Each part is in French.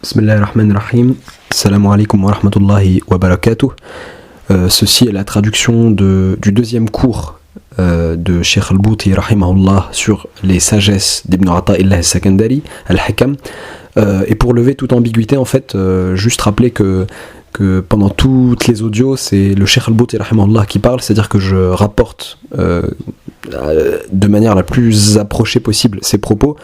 Bismillahirrahmanirrahim. Assalamu alaikum wa rahmatullahi wa barakatuh. Ceci est la traduction du deuxième cours de Cheikh Al-Bouti rahimahullah sur les sagesses d'Ibn Ata'illah al-Sakandari, al-Hakam. Et pour lever toute ambiguïté, en fait, juste rappeler que pendant toutes les audios, c'est le Cheikh Al-Bouti rahimahullah qui parle, c'est-à-dire que je rapporte de manière la plus approchée possible ses propos,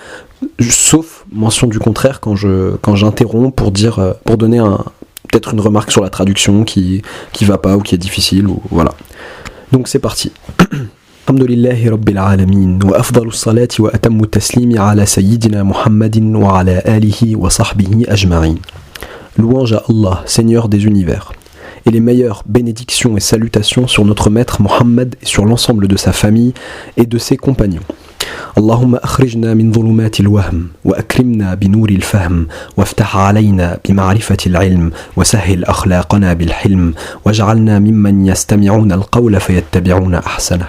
sauf mention du contraire quand j'interromps pour donner peut-être une remarque sur la traduction qui va pas ou qui est difficile, ou voilà. Donc c'est parti. Alhamdulillahi Rabbil Alamin wa afdalu salati wa atammu taslimi ala sayyidina Muhammadin wa ala alihi wa sahbihi ajma'in. Louange à Allah, Seigneur des univers, et les meilleures bénédictions et salutations sur notre maître Muhammad et sur l'ensemble de sa famille et de ses compagnons. Allahumma akhrijna min dhulumati al-wahm wa akrimna bi nouri al-fahm waftah alayna bi ma'rifati al-ilm wa sahhil akhlaqana bil hilm waj'alna mimman yastami'una al-qawla fayattabi'una ahsana.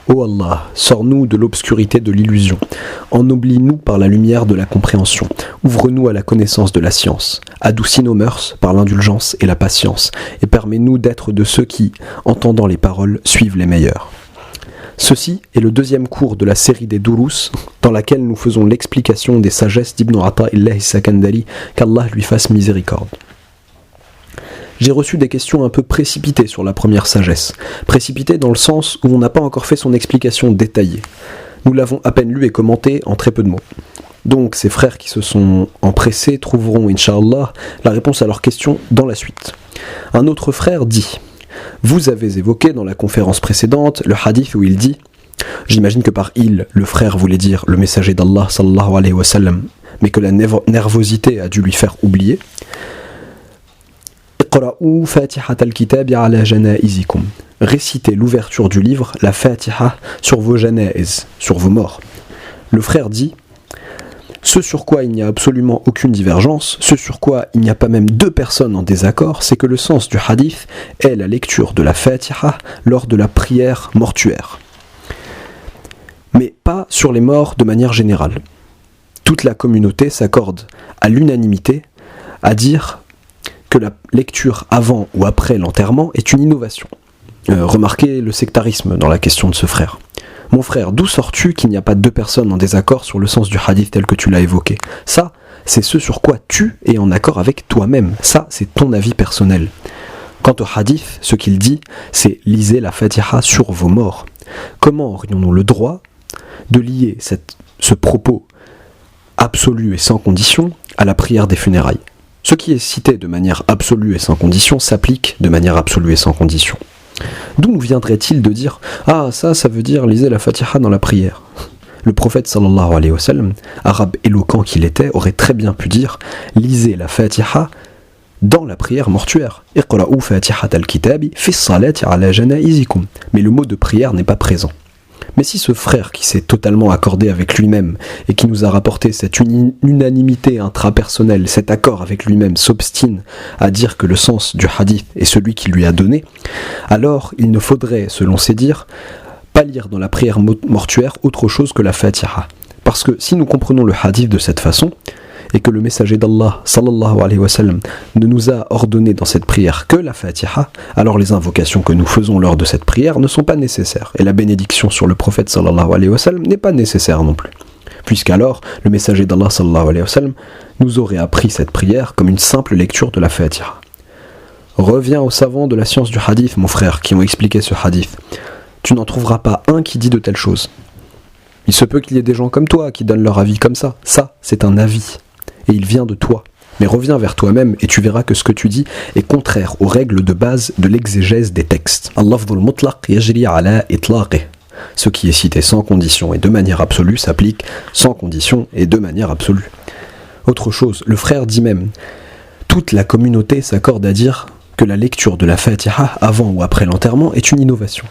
Ô Allah, sors-nous de l'obscurité de l'illusion, ennoblis-nous par la lumière de la compréhension, ouvre-nous à la connaissance de la science, adoucis nos mœurs par l'indulgence et la patience, et permets-nous d'être de ceux qui, entendant les paroles, suivent les meilleurs. Ceci est le deuxième cours de la série des Durus, dans laquelle nous faisons l'explication des sagesses d'Ibn Ata'illah al-Sakandari, qu'Allah lui fasse miséricorde. J'ai reçu des questions un peu précipitées sur la première sagesse. Précipitées dans le sens où on n'a pas encore fait son explication détaillée. Nous l'avons à peine lu et commenté en très peu de mots. Donc ces frères qui se sont empressés trouveront, Inch'Allah, la réponse à leurs questions dans la suite. Un autre frère dit: vous avez évoqué dans la conférence précédente le hadith où il dit, j'imagine que par il, le frère voulait dire le messager d'Allah sallallahu alayhi wa sallam, mais que la nervosité a dû lui faire oublier, récitez l'ouverture du livre, la Fatiha, sur vos janaiz, sur vos morts. Le frère dit: ce sur quoi il n'y a absolument aucune divergence, ce sur quoi il n'y a pas même deux personnes en désaccord, c'est que le sens du hadith est la lecture de la Fatiha lors de la prière mortuaire. Mais pas sur les morts de manière générale. Toute la communauté s'accorde à l'unanimité à dire que la lecture avant ou après l'enterrement est une innovation. Remarquez le sectarisme dans la question de ce frère. Mon frère, d'où sors-tu qu'il n'y a pas deux personnes en désaccord sur le sens du hadith tel que tu l'as évoqué? Ça, c'est ce sur quoi tu es en accord avec toi-même. Ça, c'est ton avis personnel. Quant au hadith, ce qu'il dit, c'est « lisez la Fatiha sur vos morts ». Comment aurions-nous le droit de lier ce propos absolu et sans condition à la prière des funérailles? Ce qui est cité de manière absolue et sans condition s'applique de manière absolue et sans condition. D'où nous viendrait-il de dire « Ah, ça veut dire lisez la Fatiha dans la prière ». Le prophète sallallahu alayhi wa sallam, arabe éloquent qu'il était, aurait très bien pu dire « Lisez la Fatiha dans la prière mortuaire ». Iqra'u Fatihat al-Kitabi fi s-salati ala janaizikum. Mais le mot de prière n'est pas présent. Mais si ce frère qui s'est totalement accordé avec lui-même et qui nous a rapporté cette unanimité intrapersonnelle, cet accord avec lui-même, s'obstine à dire que le sens du hadith est celui qui lui a donné, alors il ne faudrait, selon ses dires, pas lire dans la prière mortuaire autre chose que la Fatiha. Parce que si nous comprenons le hadith de cette façon, et que le messager d'Allah sallallahu alayhi wa sallam ne nous a ordonné dans cette prière que la Fatiha, alors les invocations que nous faisons lors de cette prière ne sont pas nécessaires, et la bénédiction sur le prophète sallallahu alayhi wa sallam n'est pas nécessaire non plus, puisqu'alors le messager d'Allah sallallahu alayhi wa sallam nous aurait appris cette prière comme une simple lecture de la Fatiha. Reviens aux savants de la science du hadith, mon frère, qui ont expliqué ce hadith. Tu n'en trouveras pas un qui dit de telles choses. Il se peut qu'il y ait des gens comme toi qui donnent leur avis comme ça. Ça, c'est un avis. Et il vient de toi. Mais reviens vers toi-même et tu verras que ce que tu dis est contraire aux règles de base de l'exégèse des textes. Al-lafdhul mutlaq yajri ala itlaqih. Ce qui est cité sans condition et de manière absolue s'applique sans condition et de manière absolue. Autre chose, le frère dit même: toute la communauté s'accorde à dire que la lecture de la Fatiha avant ou après l'enterrement est une innovation.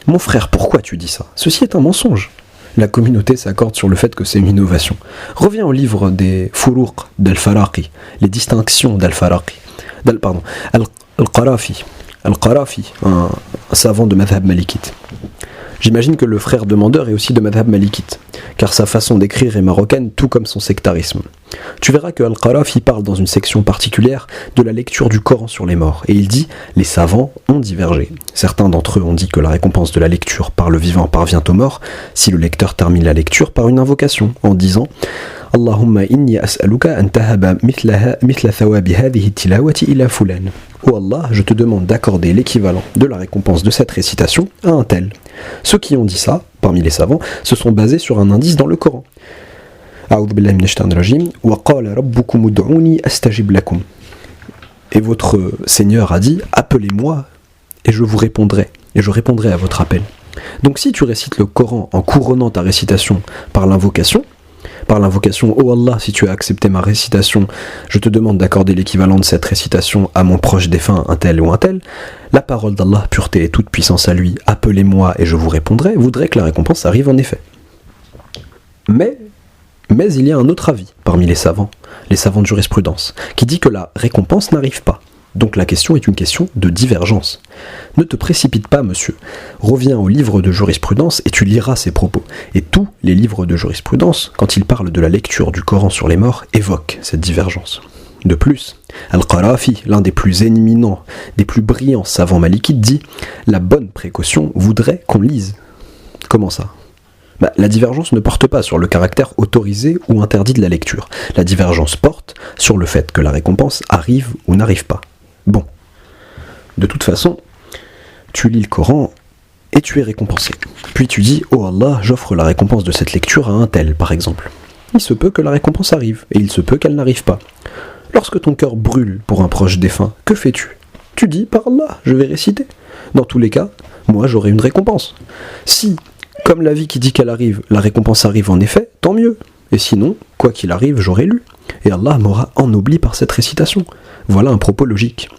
Mon frère, pourquoi tu dis ça? Ceci est un mensonge. La communauté s'accorde sur le fait que c'est une innovation. Reviens au livre des Furuq d'Al-Faraqi, les distinctions d'Al-Faraqi, Al-Qarafi, un savant de madhab malikite. J'imagine que le frère demandeur est aussi de madhab malikite, car sa façon d'écrire est marocaine, tout comme son sectarisme. Tu verras que Al-Qarafi parle dans une section particulière de la lecture du Coran sur les morts, et il dit « Les savants ont divergé ». Certains d'entre eux ont dit que la récompense de la lecture par le vivant parvient aux morts si le lecteur termine la lecture par une invocation, en disant « Allahumma inni as'aluka an tahaba mithla thawabi hadhihi tilawati ila fulan » « Oh Allah, je te demande d'accorder l'équivalent de la récompense de cette récitation à un tel. » Ceux qui ont dit ça, parmi les savants, se sont basés sur un indice dans le Coran. Et votre Seigneur a dit « Appelez-moi et je vous répondrai, et je répondrai à votre appel. » Donc si tu récites le Coran en couronnant ta récitation par l'invocation, « Oh Allah, si tu as accepté ma récitation, je te demande d'accorder l'équivalent de cette récitation à mon proche défunt, un tel ou un tel », la parole d'Allah, pureté et toute puissance à lui, « Appelez-moi et je vous répondrai », voudrait que la récompense arrive en effet. Mais il y a un autre avis parmi les savants de jurisprudence, qui dit que la récompense n'arrive pas. Donc la question est une question de divergence. Ne te précipite pas, monsieur. Reviens au livre de jurisprudence et tu liras ces propos. Et tous les livres de jurisprudence, quand ils parlent de la lecture du Coran sur les morts, évoquent cette divergence. De plus, Al-Qarafi, l'un des plus éminents, des plus brillants savants malikites, dit « La bonne précaution voudrait qu'on lise ». Comment ça ? La divergence ne porte pas sur le caractère autorisé ou interdit de la lecture. La divergence porte sur le fait que la récompense arrive ou n'arrive pas. Bon, de toute façon, tu lis le Coran et tu es récompensé. Puis tu dis « Oh Allah, j'offre la récompense de cette lecture à un tel, par exemple. » Il se peut que la récompense arrive, et il se peut qu'elle n'arrive pas. Lorsque ton cœur brûle pour un proche défunt, que fais-tu ? Tu dis « Par Allah, je vais réciter. » Dans tous les cas, moi j'aurai une récompense. Si, comme la vie qui dit qu'elle arrive, la récompense arrive en effet, tant mieux. Et sinon, quoi qu'il arrive, j'aurai lu. Et Allah m'aura ennobli par cette récitation. Voilà un propos logique.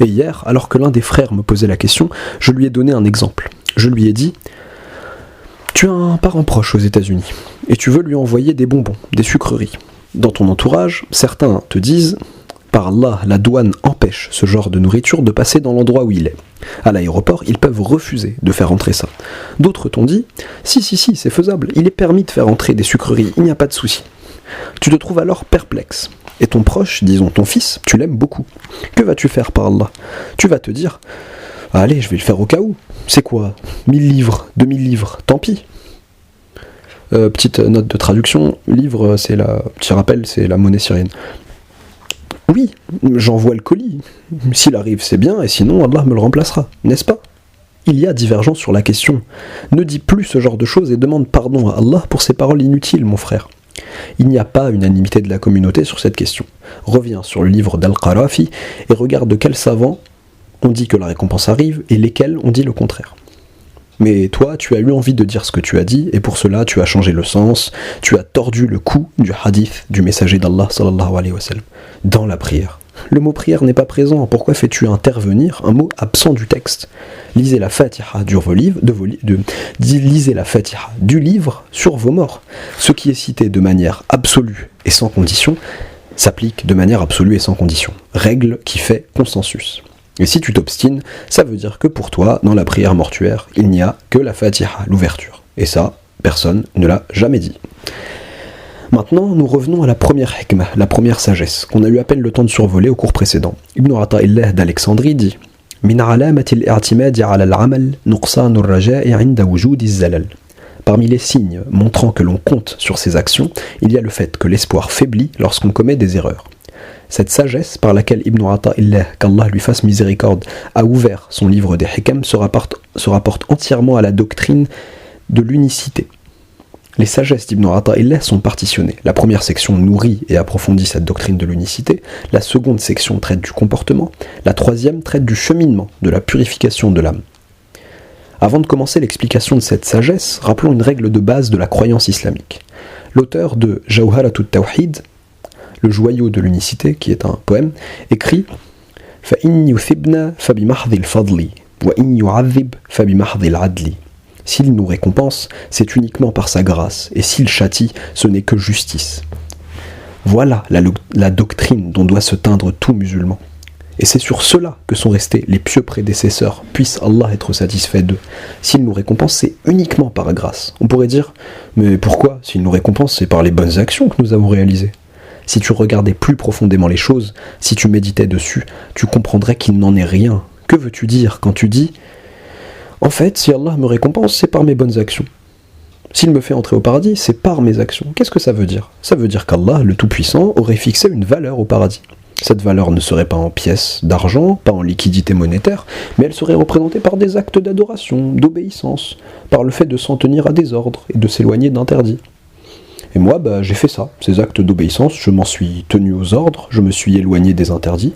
Et hier, alors que l'un des frères me posait la question, je lui ai donné un exemple. Je lui ai dit « Tu as un parent proche aux États-Unis et tu veux lui envoyer des bonbons, des sucreries. Dans ton entourage, certains te disent « Par Allah, la douane empêche ce genre de nourriture de passer dans l'endroit où il est. À l'aéroport, ils peuvent refuser de faire entrer ça. » D'autres t'ont dit « Si, c'est faisable, il est permis de faire entrer des sucreries, il n'y a pas de souci. » Tu te trouves alors perplexe. Et ton proche, disons ton fils, tu l'aimes beaucoup. Que vas-tu faire par Allah ? Tu vas te dire « Allez, je vais le faire au cas où. C'est quoi ? 1000 livres, 2000 livres, tant pis. » Petite note de traduction, livre, petit rappel, c'est la monnaie syrienne. Oui, j'envoie le colis. S'il arrive, c'est bien, et sinon, Allah me le remplacera, n'est-ce pas ? Il y a divergence sur la question. Ne dis plus ce genre de choses et demande pardon à Allah pour ces paroles inutiles, mon frère. Il n'y a pas unanimité de la communauté sur cette question. Reviens sur le livre d'Al-Qarafi et regarde de quels savants on dit que la récompense arrive et lesquels on dit le contraire. Mais toi, tu as eu envie de dire ce que tu as dit et pour cela tu as changé le sens, tu as tordu le cou du hadith du messager d'Allah sallallahu alayhi wa sallam dans la prière. Le mot prière n'est pas présent, pourquoi fais-tu intervenir un mot absent du texte ? Lisez la Fatiha lisez la Fatiha du livre sur vos morts. Ce qui est cité de manière absolue et sans condition s'applique de manière absolue et sans condition. Règle qui fait consensus. Et si tu t'obstines, ça veut dire que pour toi, dans la prière mortuaire, il n'y a que la Fatiha, l'ouverture. Et ça, personne ne l'a jamais dit. Maintenant, nous revenons à la première hikmah, la première sagesse, qu'on a eu à peine le temps de survoler au cours précédent. Ibn Ata'illah d'Alexandrie dit « Min alamatil i'timadi ala al-amal nuqsanu ar-raja'i 'inda wujudi az-zalal » Parmi les signes montrant que l'on compte sur ses actions, il y a le fait que l'espoir faiblit lorsqu'on commet des erreurs. Cette sagesse par laquelle Ibn Ata'illah, qu'Allah lui fasse miséricorde, a ouvert son livre des Hikam se rapporte entièrement à la doctrine de l'unicité. Les sagesses d'Ibn Ata'illah sont partitionnées. La première section nourrit et approfondit cette doctrine de l'unicité, la seconde section traite du comportement, la troisième traite du cheminement, de la purification de l'âme. Avant de commencer l'explication de cette sagesse, rappelons une règle de base de la croyance islamique. L'auteur de Jawharatut Tawhid, le joyau de l'unicité, qui est un poème, écrit « فَإِنْ يُثِبْنَا فَبِمَحْضِ الْفَضْلِ وَإِنْ يُعَذِّبْ فَبِمَحْضِ الْعَدْلِ » S'il nous récompense, c'est uniquement par sa grâce, et s'il châtie, ce n'est que justice. Voilà la doctrine dont doit se teindre tout musulman. Et c'est sur cela que sont restés les pieux prédécesseurs, puisse Allah être satisfait d'eux. S'il nous récompense, c'est uniquement par grâce. On pourrait dire, mais pourquoi? S'il nous récompense, c'est par les bonnes actions que nous avons réalisées. Si tu regardais plus profondément les choses, si tu méditais dessus, tu comprendrais qu'il n'en est rien. Que veux-tu dire quand tu dis, en fait, si Allah me récompense, c'est par mes bonnes actions. S'il me fait entrer au paradis, c'est par mes actions. Qu'est-ce que ça veut dire? Ça veut dire qu'Allah, le Tout-Puissant, aurait fixé une valeur au paradis. Cette valeur ne serait pas en pièces d'argent, pas en liquidité monétaire, mais elle serait représentée par des actes d'adoration, d'obéissance, par le fait de s'en tenir à des ordres et de s'éloigner d'interdits. Et moi, j'ai fait ça, ces actes d'obéissance, je m'en suis tenu aux ordres, je me suis éloigné des interdits,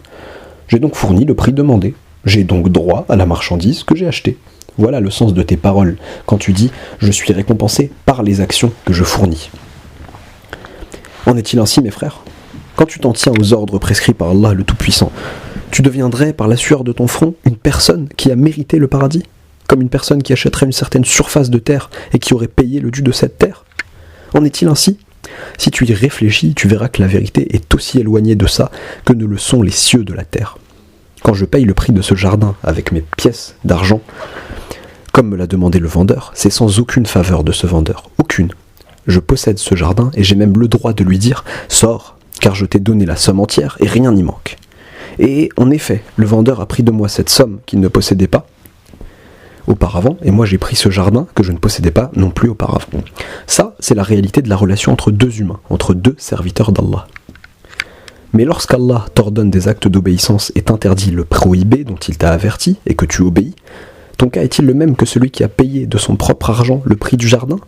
j'ai donc fourni le prix demandé, j'ai donc droit à la marchandise que j'ai achetée. Voilà le sens de tes paroles, quand tu dis « je suis récompensé par les actions que je fournis ». En est-il ainsi, mes frères ? Quand tu t'en tiens aux ordres prescrits par Allah le Tout-Puissant, tu deviendrais par la sueur de ton front une personne qui a mérité le paradis, comme une personne qui achèterait une certaine surface de terre et qui aurait payé le dû de cette terre. En est-il ainsi ? Si tu y réfléchis, tu verras que la vérité est aussi éloignée de ça que ne le sont les cieux de la terre. Quand je paye le prix de ce jardin avec mes pièces d'argent, comme me l'a demandé le vendeur, c'est sans aucune faveur de ce vendeur, aucune. Je possède ce jardin et j'ai même le droit de lui dire « Sors !» car je t'ai donné la somme entière et rien n'y manque. Et en effet, le vendeur a pris de moi cette somme qu'il ne possédait pas auparavant, et moi j'ai pris ce jardin que je ne possédais pas non plus auparavant. Ça, c'est la réalité de la relation entre deux humains, entre deux serviteurs d'Allah. Mais lorsqu'Allah t'ordonne des actes d'obéissance et t'interdit le prohibé dont il t'a averti et que tu obéis, ton cas est-il le même que celui qui a payé de son propre argent le prix du jardin?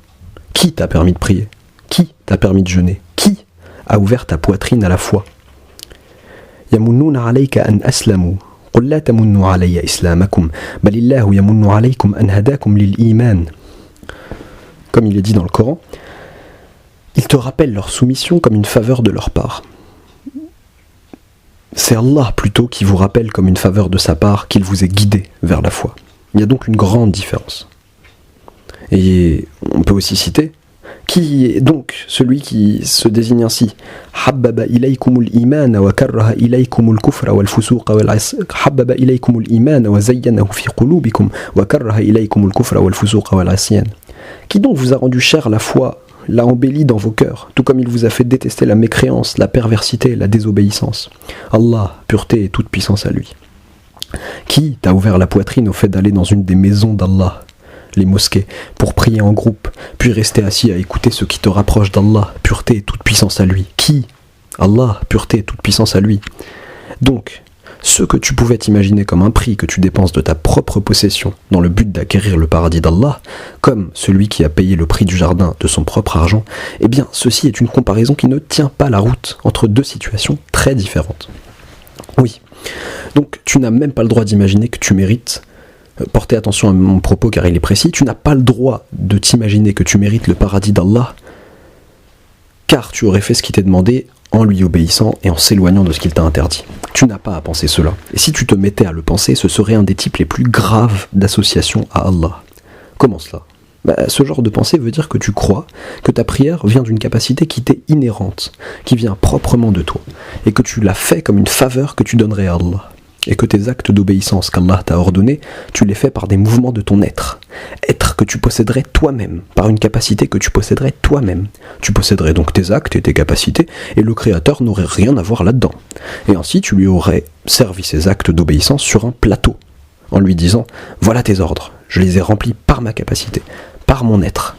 Qui t'a permis de prier? Qui t'a permis de jeûner? Qui a ouvert ta poitrine à la foi? Yamunnuna alayka an aslamu qul la tamunnu alayya islamakum balillahu yamunnu alaykum an hadakum lil iman. Comme il est dit dans le Coran, ils te rappellent leur soumission comme une faveur de leur part. C'est Allah plutôt qui vous rappelle comme une faveur de sa part qu'il vous est guidé vers la foi. Il y a donc une grande différence. Et on peut aussi citer qui est donc celui qui se désigne ainsi. Habbaba ilaykumul iman wa karraha ilaykumul kufra wal fusuqa wal isyan. Habbaba ilaykumul iman wa zayyanahu fi qulubikum wa karraha ilaykumul kufra wal fusuqa wal isyan. Qui donc vous a rendu cher la foi, l'a embellie dans vos cœurs, tout comme il vous a fait détester la mécréance, la perversité, la désobéissance. Allah, pureté et toute puissance à lui. Qui t'a ouvert la poitrine au fait d'aller dans une des maisons d'Allah, les mosquées, pour prier en groupe, puis rester assis à écouter ce qui te rapproche d'Allah, pureté et toute puissance à lui. Qui? Allah, pureté et toute puissance à lui. Donc, ce que tu pouvais imaginer comme un prix que tu dépenses de ta propre possession dans le but d'acquérir le paradis d'Allah, comme celui qui a payé le prix du jardin de son propre argent, eh bien, ceci est une comparaison qui ne tient pas la route entre deux situations très différentes. Oui, donc tu n'as même pas le droit d'imaginer que tu mérites. Portez attention à mon propos car il est précis. Tu n'as pas le droit de t'imaginer que tu mérites le paradis d'Allah car tu aurais fait ce qui t'est demandé en lui obéissant et en s'éloignant de ce qu'il t'a interdit. Tu n'as pas à penser cela. Et si tu te mettais à le penser, ce serait un des types les plus graves d'association à Allah. Comment cela ? Ce genre de pensée veut dire que tu crois que ta prière vient d'une capacité qui t'est inhérente, qui vient proprement de toi, et que tu l'as fait comme une faveur que tu donnerais à Allah. Et que tes actes d'obéissance qu'Allah t'a ordonnés, tu les fais par des mouvements de ton être. Être que tu posséderais toi-même, par une capacité que tu posséderais toi-même. Tu posséderais donc tes actes et tes capacités, et le Créateur n'aurait rien à voir là-dedans. Et ainsi, tu lui aurais servi ces actes d'obéissance sur un plateau, en lui disant « Voilà tes ordres, je les ai remplis par ma capacité, par mon être,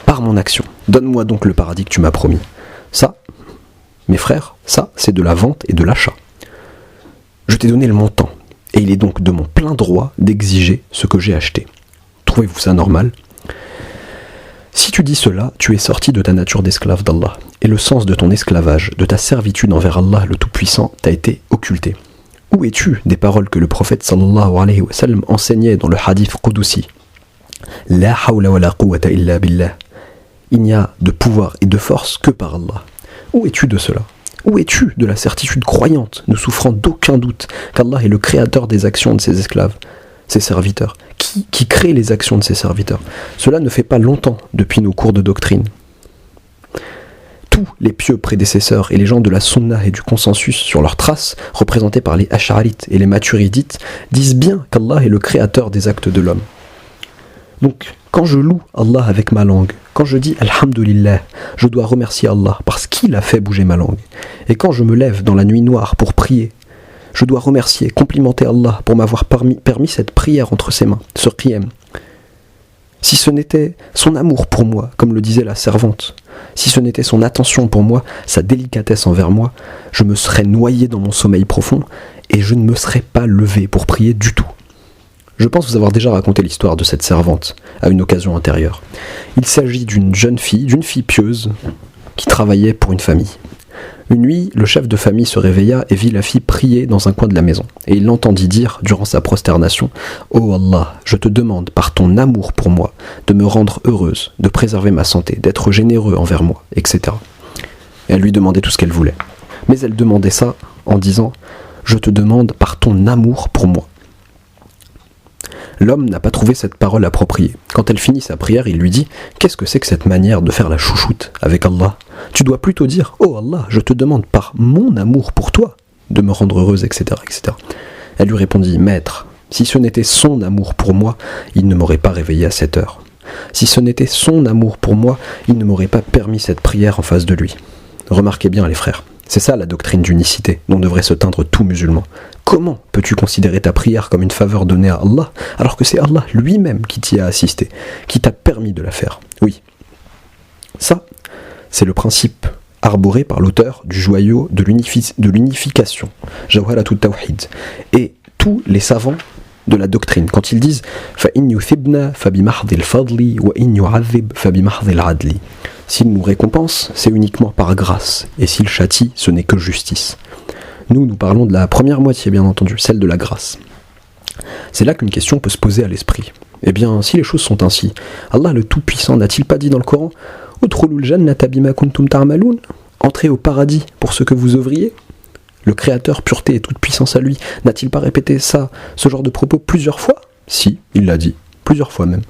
par mon action. Donne-moi donc le paradis que tu m'as promis. » Ça, mes frères, ça, c'est de la vente et de l'achat. Je t'ai donné le montant, et il est donc de mon plein droit d'exiger ce que j'ai acheté. Trouvez-vous ça normal ? Si tu dis cela, tu es sorti de ta nature d'esclave d'Allah, et le sens de ton esclavage, de ta servitude envers Allah le Tout-Puissant, t'a été occulté. Où es-tu des paroles que le prophète sallallahu alayhi wa sallam enseignait dans le hadith Qudusi ? La hawla wa la quwwata illa billah. Il n'y a de pouvoir et de force que par Allah. Où es-tu de cela ? Où es-tu de la certitude croyante, ne souffrant d'aucun doute, qu'Allah est le créateur des actions de ses esclaves, ses serviteurs, qui crée les actions de ses serviteurs? Cela ne fait pas longtemps depuis nos cours de doctrine. tous les pieux prédécesseurs et les gens de la sunna et du consensus sur leurs traces, représentés par les ash'arites et les maturidites, disent bien qu'Allah est le créateur des actes de l'homme. Donc, quand je loue Allah avec ma langue, quand je dis Alhamdulillah, je dois remercier Allah parce qu'il a fait bouger ma langue. Et quand je me lève dans la nuit noire pour prier, je dois remercier, complimenter Allah pour m'avoir permis cette prière entre ses mains, ce qiyam. Si ce n'était son amour pour moi, comme le disait la servante, si ce n'était son attention pour moi, sa délicatesse envers moi, je me serais noyé dans mon sommeil profond et je ne me serais pas levé pour prier du tout. Je pense vous avoir déjà raconté l'histoire de cette servante à une occasion antérieure. Il s'agit d'une jeune fille, d'une fille pieuse, qui travaillait pour une famille. Une nuit, le chef de famille se réveilla et vit la fille prier dans un coin de la maison. Et il l'entendit dire, durant sa prosternation, « Oh Allah, je te demande, par ton amour pour moi, de me rendre heureuse, de préserver ma santé, d'être généreux envers moi, etc. » Et elle lui demandait tout ce qu'elle voulait. Mais elle demandait ça en disant, « Je te demande par ton amour pour moi. » L'homme n'a pas trouvé cette parole appropriée. Quand elle finit sa prière, il lui dit « Qu'est-ce que c'est que cette manière de faire la chouchoute avec Allah ? Tu dois plutôt dire « Oh Allah, je te demande par mon amour pour toi de me rendre heureuse, etc. etc. » Elle lui répondit « Maître, si ce n'était son amour pour moi, il ne m'aurait pas réveillé à cette heure. Si ce n'était son amour pour moi, il ne m'aurait pas permis cette prière en face de lui. » Remarquez bien les frères, c'est ça la doctrine d'unicité dont devrait se teindre tout musulman. Comment peux-tu considérer ta prière comme une faveur donnée à Allah alors que c'est Allah lui-même qui t'y a assisté, qui t'a permis de la faire? Oui. Ça, c'est le principe arboré par l'auteur du joyau de l'unification, Jawharatut Tawhid. Et tous les savants de la doctrine, quand ils disent فَإِنْ يُثِبْنَا فَبِمَحْضِ الْفَضْلِ وَإِنْ يُعَذِّبْ فَبِمَحْضِ الْعَدْلِ. S'il nous récompense, c'est uniquement par grâce, et s'il châtie, ce n'est que justice. Nous parlons de la première moitié, bien entendu, celle de la grâce. C'est là qu'une question peut se poser à l'esprit. Eh bien, si les choses sont ainsi, Allah le Tout-Puissant n'a-t-il pas dit dans le Coran « Udkhulul jannata bima kuntum ta'maloun » Entrez au paradis pour ce que vous œuvriez. Le Créateur, pureté et toute puissance à lui, n'a-t-il pas répété ça, ce genre de propos plusieurs fois? Si, il l'a dit, plusieurs fois même.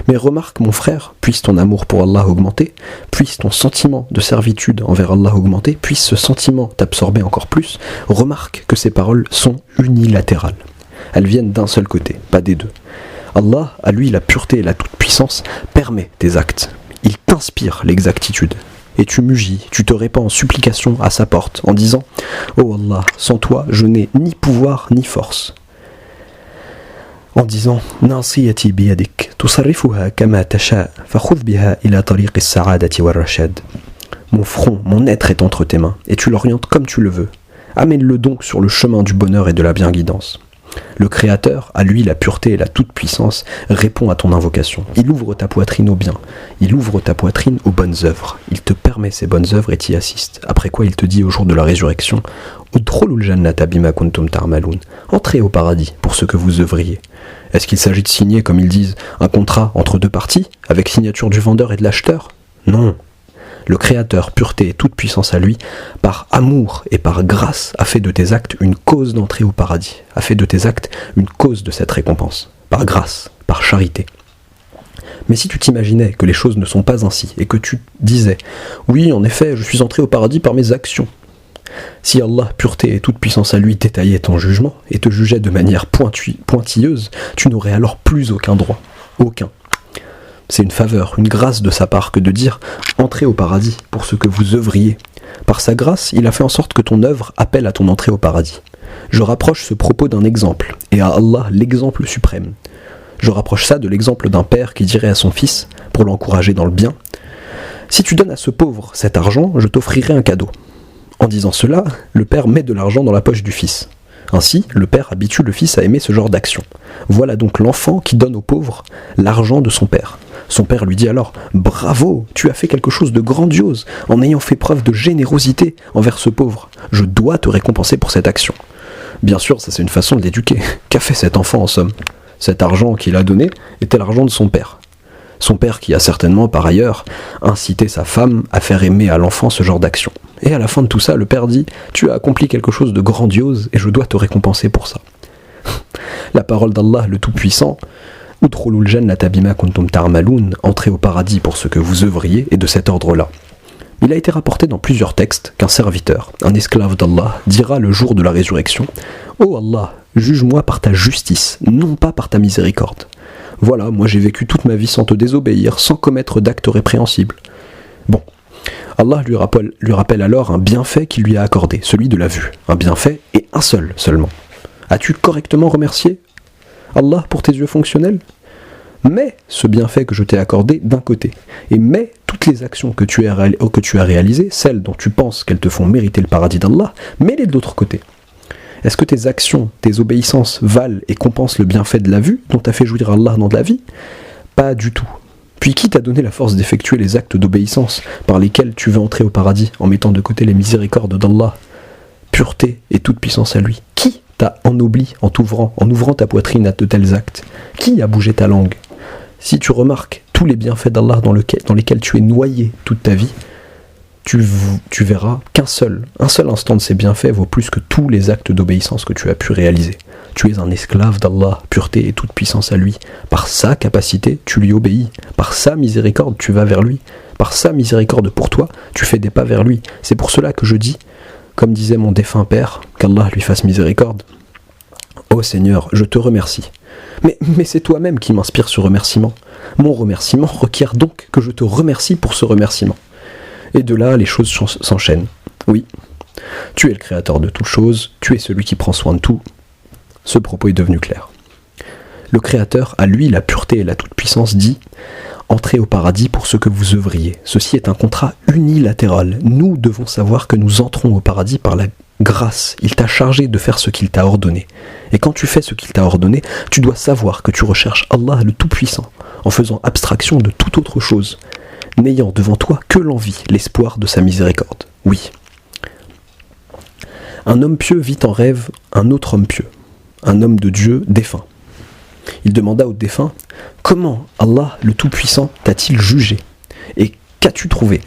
Mais remarque, mon frère, puisse ton amour pour Allah augmenter, puisse ton sentiment de servitude envers Allah augmenter, puisse ce sentiment t'absorber encore plus, remarque que ces paroles sont unilatérales. Elles viennent d'un seul côté, pas des deux. Allah, à lui la pureté et la toute-puissance, permet tes actes. Il t'inspire l'exactitude. Et tu mugis, tu te répands en supplication à sa porte, en disant « Oh Allah, sans toi, je n'ai ni pouvoir ni force. » En disant « Nasiyati biyadik, tusarrifuha kama tasha, fakhudh biha ila tariq as-sa'adati war-rashad. » Mon front, mon être est entre tes mains, et tu l'orientes comme tu le veux. Amène-le donc sur le chemin du bonheur et de la bien-guidance. Le Créateur, à lui la pureté et la toute-puissance, répond à ton invocation. Il ouvre ta poitrine au bien, il ouvre ta poitrine aux bonnes œuvres. Il te permet ces bonnes œuvres et t'y assiste. Après quoi il te dit au jour de la résurrection « Udkhulul jannata bima kuntum ta'maloun » Entrez au paradis pour ce que vous œuvriez. Est-ce qu'il s'agit de signer, comme ils disent, un contrat entre deux parties, avec signature du vendeur et de l'acheteur? Non. Le Créateur, pureté et toute puissance à lui, par amour et par grâce, a fait de tes actes une cause d'entrée au paradis, a fait de tes actes une cause de cette récompense, par grâce, par charité. Mais si tu t'imaginais que les choses ne sont pas ainsi, et que tu disais « Oui, en effet, je suis entré au paradis par mes actions », si Allah, pureté et toute puissance à lui, détaillait ton jugement, et te jugeait de manière pointilleuse, tu n'aurais alors plus aucun droit, aucun. C'est une faveur, une grâce de sa part que de dire « Entrez au paradis pour ce que vous œuvriez ». Par sa grâce, il a fait en sorte que ton œuvre appelle à ton entrée au paradis. Je rapproche ce propos d'un exemple, et à Allah l'exemple suprême. Je rapproche ça de l'exemple d'un père qui dirait à son fils, pour l'encourager dans le bien, « Si tu donnes à ce pauvre cet argent, je t'offrirai un cadeau ». En disant cela, le père met de l'argent dans la poche du fils. Ainsi, le père habitue le fils à aimer ce genre d'action. Voilà donc l'enfant qui donne au pauvre l'argent de son père. Son père lui dit alors « Bravo, tu as fait quelque chose de grandiose en ayant fait preuve de générosité envers ce pauvre. Je dois te récompenser pour cette action. » Bien sûr, ça c'est une façon de l'éduquer. Qu'a fait cet enfant en somme? Cet argent qu'il a donné était l'argent de son père. Son père qui a certainement par ailleurs incité sa femme à faire aimer à l'enfant ce genre d'action. Et à la fin de tout ça, le père dit « Tu as accompli quelque chose de grandiose et je dois te récompenser pour ça. » La parole d'Allah le Tout-Puissant, « Udkhulul jannata bima kuntum ta'maloun » entrez au paradis pour ce que vous œuvriez, est de cet ordre-là. Il a été rapporté dans plusieurs textes qu'un serviteur, un esclave d'Allah, dira le jour de la résurrection « Ô Allah, juge-moi par ta justice, non pas par ta miséricorde. Voilà, moi j'ai vécu toute ma vie sans te désobéir, sans commettre d'actes répréhensibles. » Bon, Allah lui rappelle alors un bienfait qu'il lui a accordé, celui de la vue. Un bienfait et un seul seulement. As-tu correctement remercié Allah pour tes yeux fonctionnels ? Mets ce bienfait que je t'ai accordé d'un côté, et mets toutes les actions que tu as réalisées, celles dont tu penses qu'elles te font mériter le paradis d'Allah, mets-les de l'autre côté. Est-ce que tes actions, tes obéissances valent et compensent le bienfait de la vue dont t'a fait jouir Allah dans de la vie ? Pas du tout. Puis qui t'a donné la force d'effectuer les actes d'obéissance par lesquels tu veux entrer au paradis en mettant de côté les miséricordes d'Allah, pureté et toute puissance à lui ? Qui t'a ennobli en ouvrant ta poitrine à de tels actes ? Qui a bougé ta langue ? Si tu remarques tous les bienfaits d'Allah dans lesquels tu es noyé toute ta vie, tu verras un seul instant de ces bienfaits vaut plus que tous les actes d'obéissance que tu as pu réaliser. Tu es un esclave d'Allah, pureté et toute puissance à lui. Par sa capacité, tu lui obéis. Par sa miséricorde, tu vas vers lui. Par sa miséricorde pour toi, tu fais des pas vers lui. C'est pour cela que je dis, comme disait mon défunt père, qu'Allah lui fasse miséricorde. Ô Seigneur, je te remercie. Mais c'est toi-même qui m'inspire ce remerciement. Mon remerciement requiert donc que je te remercie pour ce remerciement. Et de là, les choses s'enchaînent. Oui, tu es le créateur de toutes choses, tu es celui qui prend soin de tout. Ce propos est devenu clair. Le Créateur, à lui la pureté et la toute-puissance, dit « Entrez au paradis pour ce que vous œuvriez. Ceci est un contrat unilatéral. Nous devons savoir que nous entrons au paradis par la grâce. Il t'a chargé de faire ce qu'il t'a ordonné. Et quand tu fais ce qu'il t'a ordonné, tu dois savoir que tu recherches Allah le Tout-Puissant, en faisant abstraction de toute autre chose, n'ayant devant toi que l'envie, l'espoir de sa miséricorde. Oui. Un homme pieux vit en rêve un autre homme pieux, un homme de Dieu défunt. Il demanda au défunt « Comment Allah le Tout-Puissant t'a-t-il jugé ? Et qu'as-tu trouvé ?»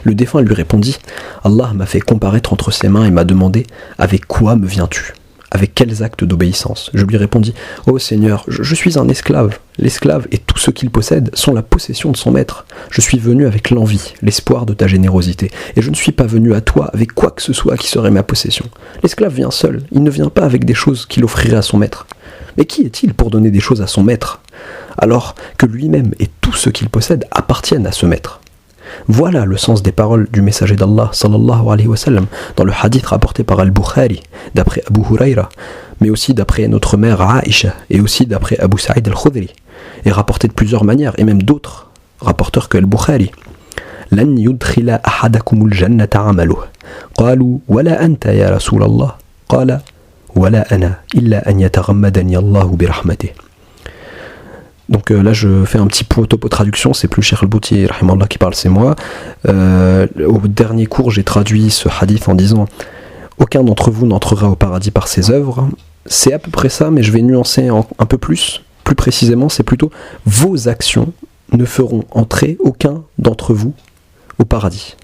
Le défunt lui répondit « Allah m'a fait comparaître entre ses mains et m'a demandé « Avec quoi me viens-tu ? Avec quels actes d'obéissance ?» Je lui répondis « Ô Seigneur, je suis un esclave. L'esclave et tout ce qu'il possède sont la possession de son maître. Je suis venu avec l'envie, l'espoir de ta générosité, et je ne suis pas venu à toi avec quoi que ce soit qui serait ma possession. L'esclave vient seul, il ne vient pas avec des choses qu'il offrirait à son maître. Mais qui est-il pour donner des choses à son maître, alors que lui-même et tout ce qu'il possède appartiennent à ce maître ? Voilà le sens des paroles du messager d'Allah sallallahu alayhi wa sallam dans le hadith rapporté par Al-Bukhari d'après Abu Huraira, mais aussi d'après notre mère Aïcha et aussi d'après Abu Sa'id al-Khudri, et rapporté de plusieurs manières et même d'autres rapporteurs que Al-Bukhari. Lan yudkhila ahadakumul jannata amaluh qalu wala anta ya Rasulallah qala wala ana illa an yataghammadani Allahu bi rahmatih. Donc là je fais un petit topo traduction, c'est plus Cheikh al-Bouti rahimallah qui parle, c'est moi. Au dernier cours j'ai traduit ce hadith en disant « Aucun d'entre vous n'entrera au paradis par ses œuvres ». C'est à peu près ça, mais je vais nuancer un peu plus précisément, c'est plutôt « Vos actions ne feront entrer aucun d'entre vous au paradis ».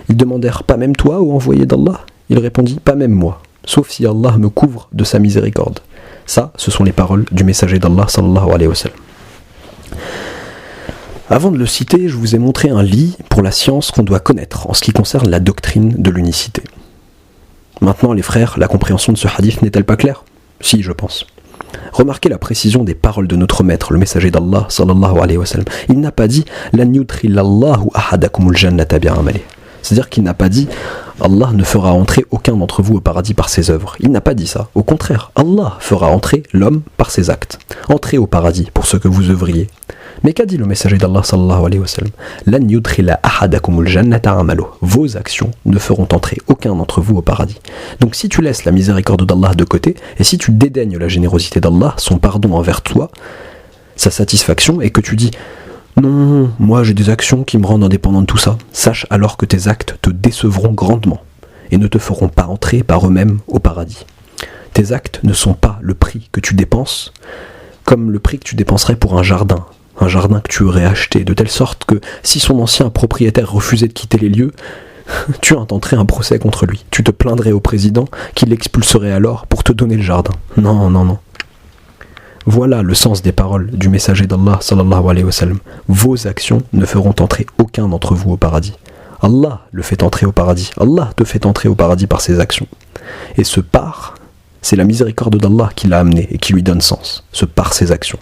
Ils demandèrent « Pas même toi, ô envoyé d'Allah ?» Il répondit « Pas même moi, sauf si Allah me couvre de sa miséricorde ». Ça, ce sont les paroles du messager d'Allah sallallahu alayhi wa sallam. Avant de le citer, je vous ai montré un lit pour la science qu'on doit connaître en ce qui concerne la doctrine de l'unicité. Maintenant, les frères, la compréhension de ce hadith n'est-elle pas claire ? Si, je pense. Remarquez la précision des paroles de notre maître, le messager d'Allah sallallahu alayhi wa sallam. Il n'a pas dit « Lan yudkhilallahu ahadakumul jannata bi'amalihi ». C'est-à-dire qu'il n'a pas dit « Allah ne fera entrer aucun d'entre vous au paradis par ses œuvres ». Il n'a pas dit ça. Au contraire, Allah fera entrer l'homme par ses actes. Entrez au paradis pour ce que vous œuvriez. Mais qu'a dit le messager d'Allah sallallahu alayhi wa sallam ? Lan yudkhila ahadakumul jannata amaluh. Vos actions ne feront entrer aucun d'entre vous au paradis. Donc si tu laisses la miséricorde d'Allah de côté, et si tu dédaignes la générosité d'Allah, son pardon envers toi, sa satisfaction, et que tu dis non, moi j'ai des actions qui me rendent indépendant de tout ça. Sache alors que tes actes te décevront grandement et ne te feront pas entrer par eux-mêmes au paradis. Tes actes ne sont pas le prix que tu dépenses comme le prix que tu dépenserais pour un jardin que tu aurais acheté, de telle sorte que si son ancien propriétaire refusait de quitter les lieux, tu intenterais un procès contre lui. Tu te plaindrais au président qui l'expulserait alors pour te donner le jardin. Non. Voilà le sens des paroles du messager d'Allah sallallahu alayhi wa sallam. Vos actions ne feront entrer aucun d'entre vous au paradis. Allah le fait entrer au paradis. Allah te fait entrer au paradis par ses actions. Et ce par, c'est la miséricorde d'Allah qui l'a amené et qui lui donne sens. Ce par ses actions.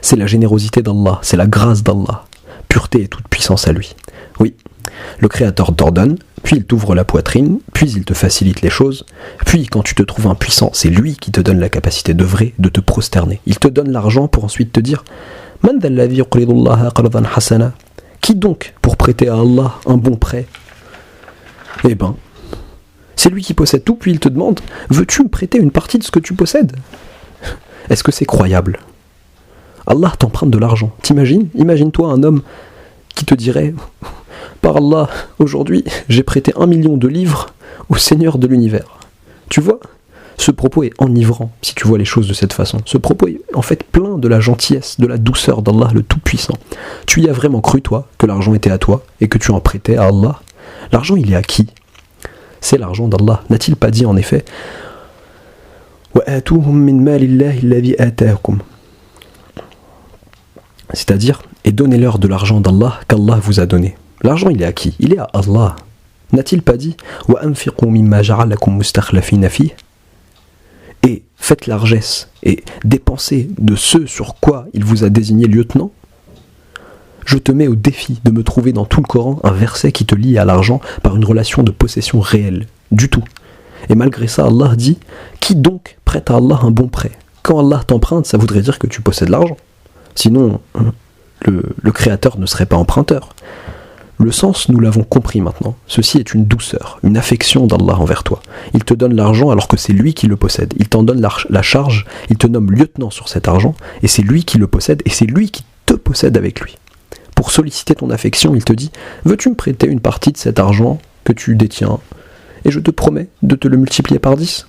C'est la générosité d'Allah, c'est la grâce d'Allah. Pureté et toute puissance à lui. Oui, le Créateur t'ordonne, puis il t'ouvre la poitrine, puis il te facilite les choses, puis quand tu te trouves impuissant, c'est lui qui te donne la capacité d'œuvrer, de te prosterner. Il te donne l'argent pour ensuite te dire « Man dalladhi yuqridu Allaha qardan hasana » Qui donc pour prêter à Allah un bon prêt? Eh ben, c'est lui qui possède tout, puis il te demande « Veux-tu me prêter une partie de ce que tu possèdes ?» Est-ce que c'est croyable? Allah t'emprunte de l'argent. T'imagines? Imagine-toi un homme qui te dirait « Par Allah, aujourd'hui, j'ai prêté 1 million de livres au Seigneur de l'univers. » Tu vois? Ce propos est enivrant, si tu vois les choses de cette façon. Ce propos est en fait plein de la gentillesse, de la douceur d'Allah le Tout-Puissant. Tu y as vraiment cru, toi, que l'argent était à toi et que tu en prêtais à Allah? L'argent, il est à qui? C'est l'argent d'Allah. N'a-t-il pas dit en effet وَآتُوهُم مِّن مَالِ اللَّهِ الَّذِي آتَاكُمْ C'est-à-dire, et donnez-leur de l'argent d'Allah qu'Allah vous a donné. L'argent, il est à qui? Il est à Allah. N'a-t-il pas dit وَأَنْفِقُوا مِمَّا جَعَلَكُمْ مُسْتَخْلَفِينَ فِيهِ Et faites largesse et dépensez de ce sur quoi il vous a désigné lieutenant? Je te mets au défi de me trouver dans tout le Coran un verset qui te lie à l'argent par une relation de possession réelle, du tout. Et malgré ça, Allah dit « Qui donc prête à Allah un bon prêt ?» Quand Allah t'emprunte, ça voudrait dire que tu possèdes l'argent. Sinon, le Créateur ne serait pas emprunteur. Le sens, nous l'avons compris maintenant. Ceci est une douceur, une affection d'Allah envers toi. Il te donne l'argent alors que c'est lui qui le possède. Il t'en donne la charge, il te nomme lieutenant sur cet argent, et c'est lui qui le possède, et c'est lui qui te possède avec lui. Pour solliciter ton affection, il te dit « Veux-tu me prêter une partie de cet argent que tu détiens, et je te promets de te le multiplier par 10 ?»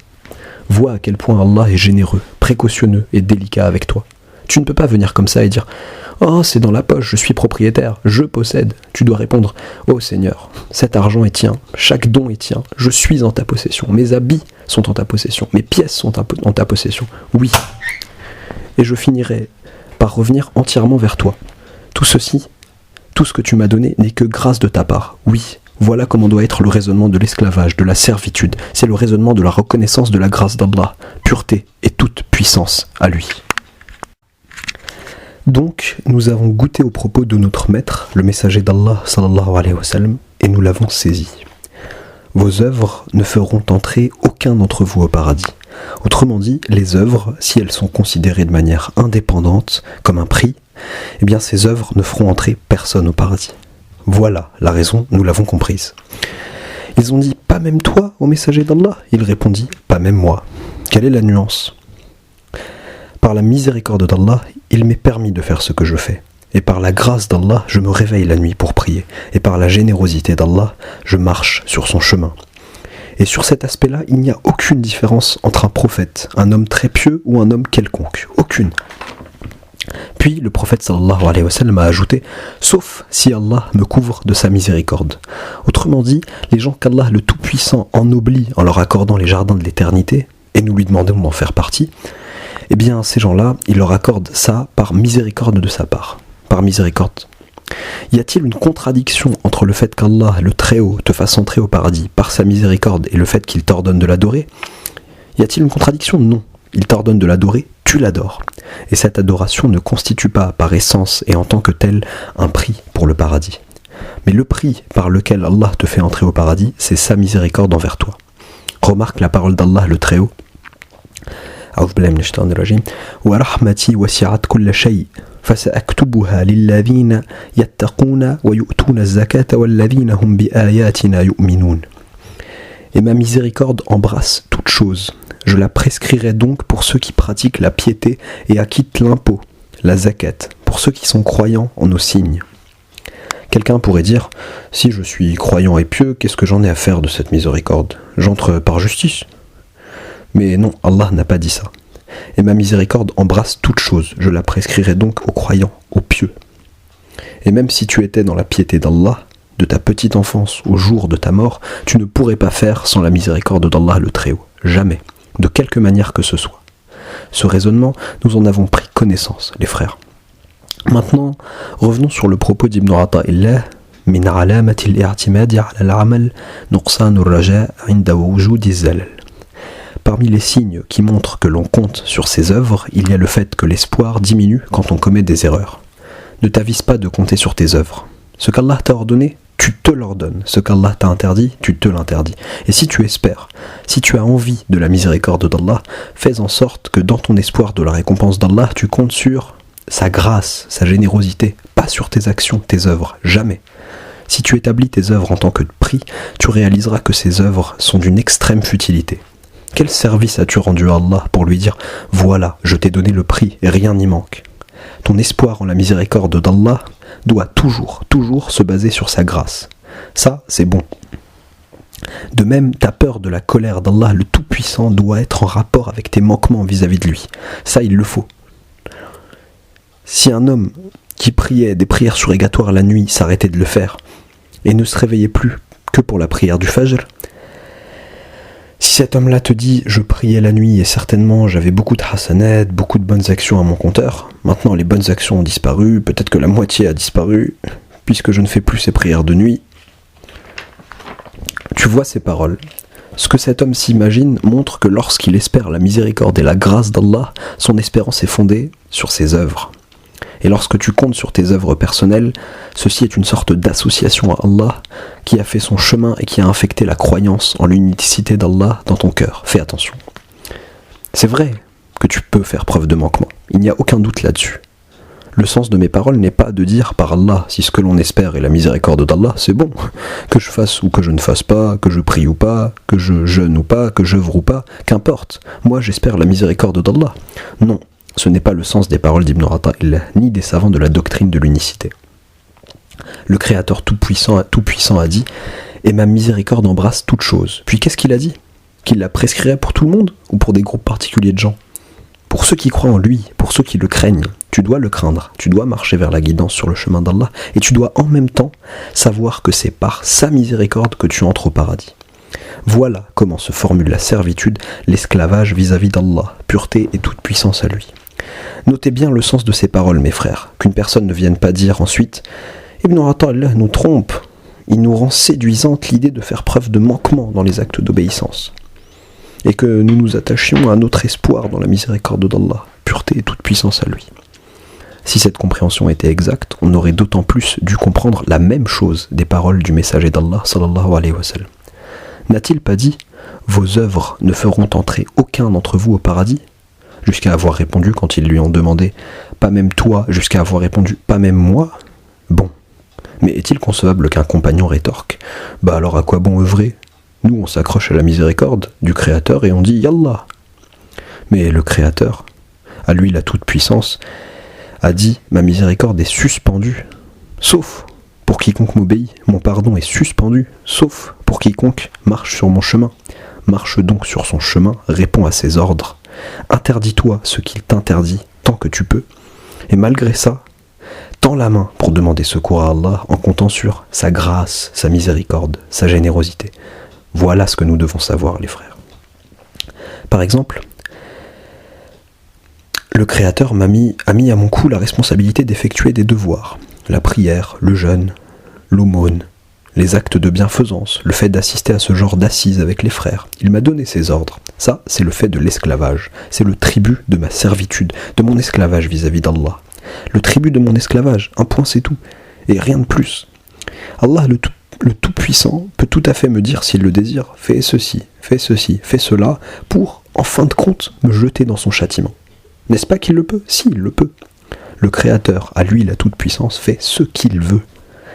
Vois à quel point Allah est généreux, précautionneux et délicat avec toi. Tu ne peux pas venir comme ça et dire « Oh, c'est dans la poche, je suis propriétaire, je possède. » Tu dois répondre « Oh Seigneur, cet argent est tien, chaque don est tien, je suis en ta possession, mes habits sont en ta possession, mes pièces sont en ta possession. Oui. Et je finirai par revenir entièrement vers toi. Tout ceci, tout ce que tu m'as donné n'est que grâce de ta part. Oui, voilà comment doit être le raisonnement de l'esclavage, de la servitude. C'est le raisonnement de la reconnaissance de la grâce d'Allah, pureté et toute puissance à lui. Donc, nous avons goûté aux propos de notre maître, le messager d'Allah, sallallahu alayhi wa sallam, et nous l'avons saisi. Vos œuvres ne feront entrer aucun d'entre vous au paradis. Autrement dit, les œuvres, si elles sont considérées de manière indépendante, comme un prix, eh bien ces œuvres ne feront entrer personne au paradis. Voilà la raison, nous l'avons comprise. Ils ont dit « Pas même toi, ô messager d'Allah ?» Il répondit « Pas même moi. » Quelle est la nuance? Par la miséricorde d'Allah, il m'est permis de faire ce que je fais. Et par la grâce d'Allah, je me réveille la nuit pour prier. Et par la générosité d'Allah, je marche sur son chemin. Et sur cet aspect-là, il n'y a aucune différence entre un prophète, un homme très pieux ou un homme quelconque. Aucune. Puis le prophète sallallahu alayhi wa sallam a ajouté « Sauf si Allah me couvre de sa miséricorde ». Autrement dit, les gens qu'Allah le Tout-Puissant ennoblit en leur accordant les jardins de l'éternité, et nous lui demandons d'en faire partie, eh bien ces gens-là, il leur accorde ça par miséricorde de sa part. Par miséricorde. Y a-t-il une contradiction entre le fait qu'Allah, le Très-Haut, te fasse entrer au paradis par sa miséricorde et le fait qu'il t'ordonne de l'adorer? Y a-t-il une contradiction? Non. Il t'ordonne de l'adorer, tu l'adores. Et cette adoration ne constitue pas, par essence et en tant que telle, un prix pour le paradis. Mais le prix par lequel Allah te fait entrer au paradis, c'est sa miséricorde envers toi. Remarque la parole d'Allah, le Très-Haut. Wa rahmati wasi'at kulla shay. فسأكتبها للذين يتقون ويؤتون الزكاة والذين هم بآياتنا يؤمنون. Et ma miséricorde embrasse toute chose. Je la prescrirai donc pour ceux qui pratiquent la piété et acquittent l'impôt, la zakat, pour ceux qui sont croyants en nos signes. Quelqu'un pourrait dire, si je suis croyant et pieux, qu'est-ce que j'en ai à faire de cette miséricorde? J'entre par justice. Mais non, Allah n'a pas dit ça. Et ma miséricorde embrasse toute chose, je la prescrirai donc aux croyants, aux pieux. Et même si tu étais dans la piété d'Allah, de ta petite enfance au jour de ta mort, tu ne pourrais pas faire sans la miséricorde d'Allah le Très-Haut. Jamais, de quelque manière que ce soit. Ce raisonnement, nous en avons pris connaissance, les frères. Maintenant, revenons sur le propos d'Ibn Ata'illah, من علامة الاعتماد على العمل نقصان الرجاء عند وجود الزلل. Parmi les signes qui montrent que l'on compte sur ses œuvres, il y a le fait que l'espoir diminue quand on commet des erreurs. Ne t'avise pas de compter sur tes œuvres. Ce qu'Allah t'a ordonné, tu te l'ordonnes. Ce qu'Allah t'a interdit, tu te l'interdis. Et si tu espères, si tu as envie de la miséricorde d'Allah, fais en sorte que dans ton espoir de la récompense d'Allah, tu comptes sur sa grâce, sa générosité, pas sur tes actions, tes œuvres, jamais. Si tu établis tes œuvres en tant que prix, tu réaliseras que ces œuvres sont d'une extrême futilité. Quel service as-tu rendu à Allah pour lui dire « Voilà, je t'ai donné le prix et rien n'y manque ». Ton espoir en la miséricorde d'Allah doit toujours se baser sur sa grâce. Ça, c'est bon. De même, ta peur de la colère d'Allah, le Tout-Puissant, doit être en rapport avec tes manquements vis-à-vis de lui. Ça, il le faut. Si un homme qui priait des prières surrogatoires la nuit s'arrêtait de le faire et ne se réveillait plus que pour la prière du Fajr, si cet homme-là te dit « je priais la nuit et certainement j'avais beaucoup de hasanat, beaucoup de bonnes actions à mon compteur, maintenant les bonnes actions ont disparu, peut-être que la moitié a disparu, puisque je ne fais plus ces prières de nuit », tu vois ces paroles. Ce que cet homme s'imagine montre que lorsqu'il espère la miséricorde et la grâce d'Allah, son espérance est fondée sur ses œuvres. Et lorsque tu comptes sur tes œuvres personnelles, ceci est une sorte d'association à Allah qui a fait son chemin et qui a infecté la croyance en l'unicité d'Allah dans ton cœur. Fais attention. C'est vrai que tu peux faire preuve de manquement. Il n'y a aucun doute là-dessus. Le sens de mes paroles n'est pas de dire par Allah, si ce que l'on espère est la miséricorde d'Allah, c'est bon. Que je fasse ou que je ne fasse pas, que je prie ou pas, que je jeûne ou pas, que j'œuvre ou pas, qu'importe. Moi j'espère la miséricorde d'Allah. Non. Ce n'est pas le sens des paroles d'Ibn Ata'illah, ni des savants de la doctrine de l'unicité. Le Créateur tout-puissant a dit « Et ma miséricorde embrasse toute chose ». Puis qu'est-ce qu'il a dit ? Qu'il la prescrirait pour tout le monde ou pour des groupes particuliers de gens ? Pour ceux qui croient en lui, pour ceux qui le craignent, tu dois le craindre, tu dois marcher vers la guidance sur le chemin d'Allah, et tu dois en même temps savoir que c'est par sa miséricorde que tu entres au paradis. Voilà comment se formule la servitude, l'esclavage vis-à-vis d'Allah, pureté et toute puissance à lui. Notez bien le sens de ces paroles, mes frères, qu'une personne ne vienne pas dire ensuite « Ibn Ata'illah nous trompe, il nous rend séduisante l'idée de faire preuve de manquement dans les actes d'obéissance, et que nous nous attachions à notre espoir dans la miséricorde d'Allah, pureté et toute puissance à lui. » Si cette compréhension était exacte, on aurait d'autant plus dû comprendre la même chose des paroles du messager d'Allah, sallallahu alayhi wa sallam. N'a-t-il pas dit « Vos œuvres ne feront entrer aucun d'entre vous au paradis ?» jusqu'à avoir répondu quand ils lui ont demandé « Pas même toi » jusqu'à avoir répondu « Pas même moi ?» Bon. Mais est-il concevable qu'un compagnon rétorque « Bah alors à quoi bon œuvrer ? Nous on s'accroche à la miséricorde du Créateur et on dit « Yallah !» Mais le Créateur, à lui la toute-puissance, a dit « Ma miséricorde est suspendue, sauf pour quiconque m'obéit. Mon pardon est suspendu, sauf pour quiconque marche sur mon chemin. Marche donc sur son chemin, réponds à ses ordres. Interdis-toi ce qu'il t'interdit tant que tu peux. Et malgré ça, tends la main pour demander secours à Allah en comptant sur sa grâce, sa miséricorde, sa générosité. Voilà ce que nous devons savoir, les frères. Par exemple, le Créateur a mis à mon cou la responsabilité d'effectuer des devoirs. La prière, le jeûne, l'aumône, les actes de bienfaisance, le fait d'assister à ce genre d'assises avec les frères. Il m'a donné ses ordres. Ça, c'est le fait de l'esclavage. C'est le tribut de ma servitude, de mon esclavage vis-à-vis d'Allah. Le tribut de mon esclavage, un point c'est tout, et rien de plus. Allah, le Tout-Puissant, peut tout à fait me dire, s'il le désire, fais ceci, fais cela, pour, en fin de compte, me jeter dans son châtiment. N'est-ce pas qu'il le peut ? Si, il le peut. Le Créateur, à lui la toute-puissance, fait ce qu'il veut.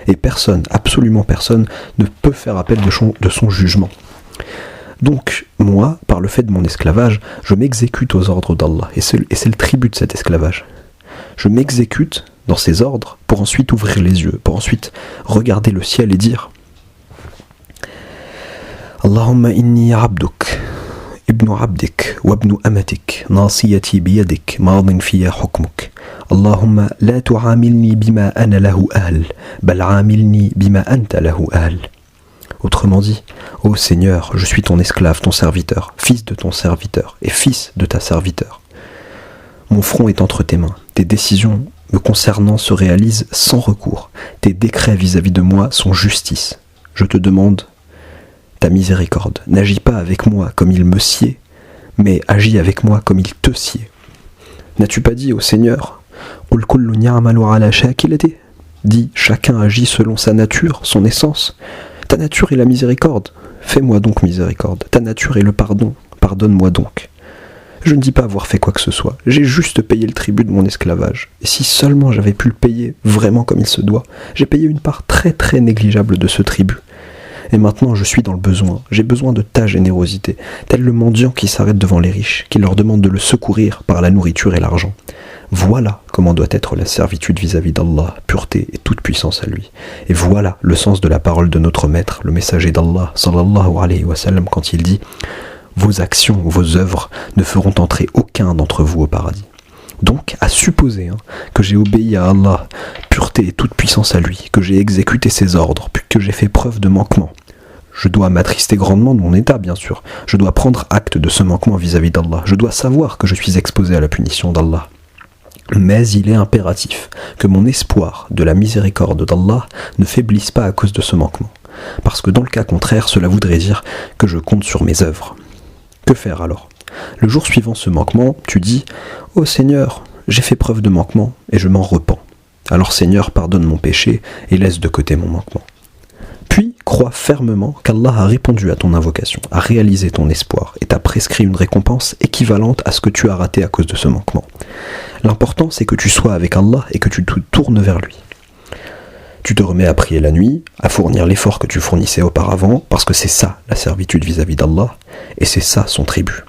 Et personne, absolument personne, ne peut faire appel de son jugement. Donc, moi, par le fait de mon esclavage, je m'exécute aux ordres d'Allah. Et c'est le tribut de cet esclavage. Je m'exécute dans ses ordres pour ensuite ouvrir les yeux, pour ensuite regarder le ciel et dire « Allahumma inni abduk, ibnu abdik, wabnu amatik, nasiyati biyadik, madin fiya hukmuk. Allahumma la tu'amilni bima ana lahu ahl, bal amilni bima anta lahu ahl. » Autrement dit, ô Seigneur, je suis ton esclave, ton serviteur, fils de ton serviteur et fils de ta serviteur. Mon front est entre tes mains, tes décisions me concernant se réalisent sans recours. Tes décrets vis-à-vis de moi sont justice. Je te demande ta miséricorde. N'agis pas avec moi comme il me sied, mais agis avec moi comme il te sied. N'as-tu pas dit au Seigneur, Qul kullu ya'malu ala shakilatihi? Dis, chacun agit selon sa nature, son essence. Ta nature est la miséricorde. Fais-moi donc miséricorde. Ta nature est le pardon. Pardonne-moi donc. Je ne dis pas avoir fait quoi que ce soit. J'ai juste payé le tribut de mon esclavage. Et si seulement j'avais pu le payer vraiment comme il se doit, j'ai payé une part très très négligeable de ce tribut. Et maintenant je suis dans le besoin. J'ai besoin de ta générosité, tel le mendiant qui s'arrête devant les riches, qui leur demande de le secourir par la nourriture et l'argent. Voilà comment doit être la servitude vis-à-vis d'Allah, pureté et toute puissance à lui. Et voilà le sens de la parole de notre maître, le messager d'Allah, sallallahu alayhi wa sallam, quand il dit « Vos actions, vos œuvres ne feront entrer aucun d'entre vous au paradis ». Donc, à supposer que j'ai obéi à Allah, pureté et toute puissance à lui, que j'ai exécuté ses ordres, puis que j'ai fait preuve de manquement, je dois m'attrister grandement de mon état, bien sûr. Je dois prendre acte de ce manquement vis-à-vis d'Allah. Je dois savoir que je suis exposé à la punition d'Allah. Mais il est impératif que mon espoir de la miséricorde d'Allah ne faiblisse pas à cause de ce manquement. Parce que dans le cas contraire, cela voudrait dire que je compte sur mes œuvres. Que faire alors ? Le jour suivant ce manquement, tu dis « Ô Seigneur, j'ai fait preuve de manquement et je m'en repens. Alors Seigneur, pardonne mon péché et laisse de côté mon manquement. » Puis, crois fermement qu'Allah a répondu à ton invocation, a réalisé ton espoir et t'a prescrit une récompense équivalente à ce que tu as raté à cause de ce manquement. L'important, c'est que tu sois avec Allah et que tu te tournes vers lui. Tu te remets à prier la nuit, à fournir l'effort que tu fournissais auparavant, parce que c'est ça la servitude vis-à-vis d'Allah, et c'est ça son tribut.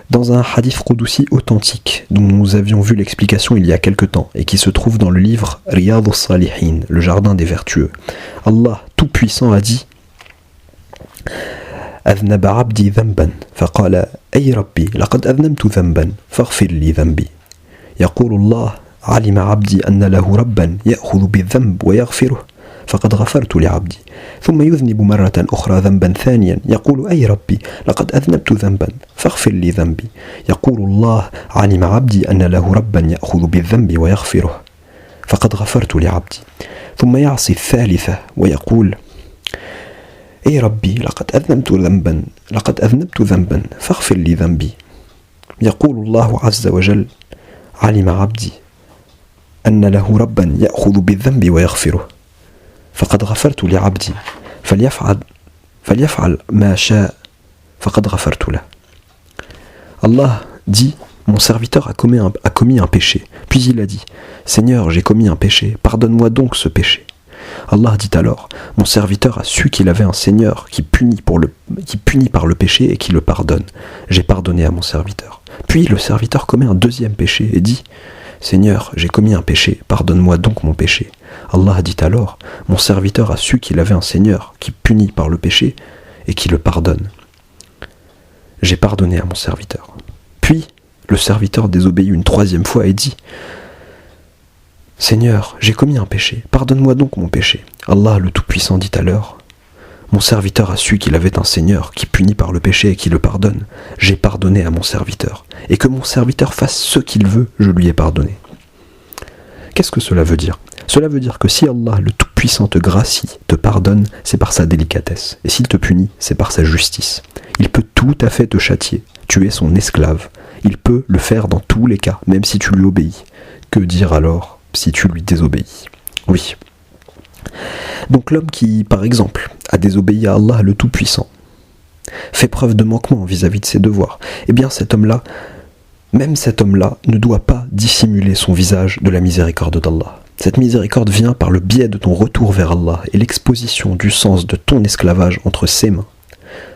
Dans un hadith Qudusi authentique, dont nous avions vu l'explication il y a quelque temps, et qui se trouve dans le livre Riyad al-Salihin, le jardin des vertueux, Allah Tout-Puissant a dit أذنب عبدي ذنبا فقال أي ربي لقد أذنبت ذنبا فاغفر لي ذنبي يقول الله علم عبدي أن له ربا يأخذ بالذنب ويغفره فقد غفرت لعبدي ثم يذنب مرة أخرى ذنبا ثانيا يقول أي ربي لقد أذنبت ذنبا فاغفر لي ذنبي يقول الله علم عبدي أن له ربا يأخذ بالذنب ويغفره فقد غفرت لعبدي ثم يعصي الثالثة ويقول أي ربي لقد أذنبت ذنبا فاغفر لي ذنبي يقول الله عز وجل علم عبدي أن له ربا يأخذ بالذنب ويغفره فقد غفرت لعبدي فليفعل ما شاء فقد غفرت له. Allah dit, mon serviteur a commis un péché. Puis il a dit, Seigneur, j'ai commis un péché, pardonne-moi donc ce péché. Allah dit alors, mon serviteur a su qu'il avait un Seigneur qui punit par le péché et qui le pardonne. J'ai pardonné à mon serviteur. Puis le serviteur commet un deuxième péché et dit, Seigneur, j'ai commis un péché, pardonne-moi donc mon péché. Allah dit alors, mon serviteur a su qu'il avait un Seigneur qui punit par le péché et qui le pardonne. J'ai pardonné à mon serviteur. Puis, le serviteur désobéit une troisième fois et dit, Seigneur, j'ai commis un péché, pardonne-moi donc mon péché. Allah le Tout-Puissant dit alors, mon serviteur a su qu'il avait un Seigneur qui punit par le péché et qui le pardonne. J'ai pardonné à mon serviteur. Et que mon serviteur fasse ce qu'il veut, je lui ai pardonné. Qu'est-ce que cela veut dire ? Cela veut dire que si Allah le Tout-Puissant te gracie, te pardonne, c'est par sa délicatesse. Et s'il te punit, c'est par sa justice. Il peut tout à fait te châtier. Tu es son esclave. Il peut le faire dans tous les cas, même si tu lui obéis. Que dire alors si tu lui désobéis ? Oui. Donc l'homme qui, par exemple, a désobéi à Allah le Tout-Puissant, fait preuve de manquement vis-à-vis de ses devoirs, eh bien cet homme-là, même cet homme-là, ne doit pas dissimuler son visage de la miséricorde d'Allah. Cette miséricorde vient par le biais de ton retour vers Allah et l'exposition du sens de ton esclavage entre ses mains.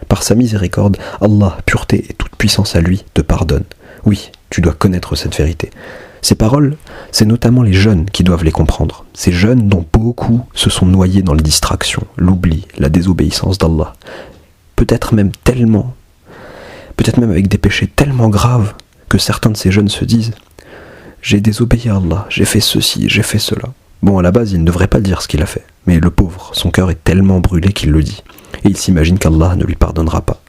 Par sa miséricorde, Allah, pureté et toute puissance à lui, te pardonne. Oui, tu dois connaître cette vérité. Ces paroles, c'est notamment les jeunes qui doivent les comprendre. Ces jeunes dont beaucoup se sont noyés dans les distractions, l'oubli, la désobéissance d'Allah. Peut-être même avec des péchés tellement graves que certains de ces jeunes se disent « J'ai désobéi à Allah, j'ai fait ceci, j'ai fait cela ». Bon, à la base, il ne devrait pas dire ce qu'il a fait. Mais le pauvre, son cœur est tellement brûlé qu'il le dit. Et il s'imagine qu'Allah ne lui pardonnera pas.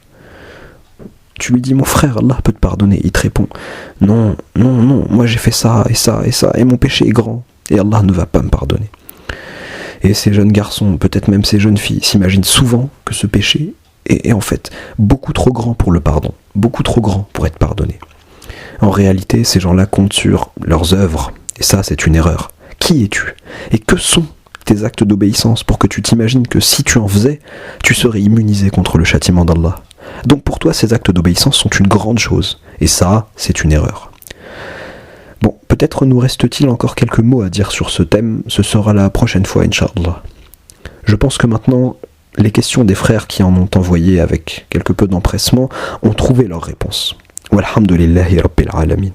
Tu lui dis mon frère, Allah peut te pardonner. Il te répond non, moi j'ai fait ça et ça et ça, et mon péché est grand, et Allah ne va pas me pardonner. Et ces jeunes garçons, peut-être même ces jeunes filles, s'imaginent souvent que ce péché est en fait beaucoup trop grand pour le pardon, beaucoup trop grand pour être pardonné. En réalité, ces gens-là comptent sur leurs œuvres, et ça c'est une erreur. Qui es-tu? Et que sont tes actes d'obéissance pour que tu t'imagines que si tu en faisais, tu serais immunisé contre le châtiment d'Allah? Donc pour toi, ces actes d'obéissance sont une grande chose, et ça, c'est une erreur. Bon, peut-être nous reste-t-il encore quelques mots à dire sur ce thème, ce sera la prochaine fois, Inch'Allah. Je pense que maintenant, les questions des frères qui en ont envoyé avec quelque peu d'empressement ont trouvé leur réponse. Walhamdulillahi Rabbil Alamin.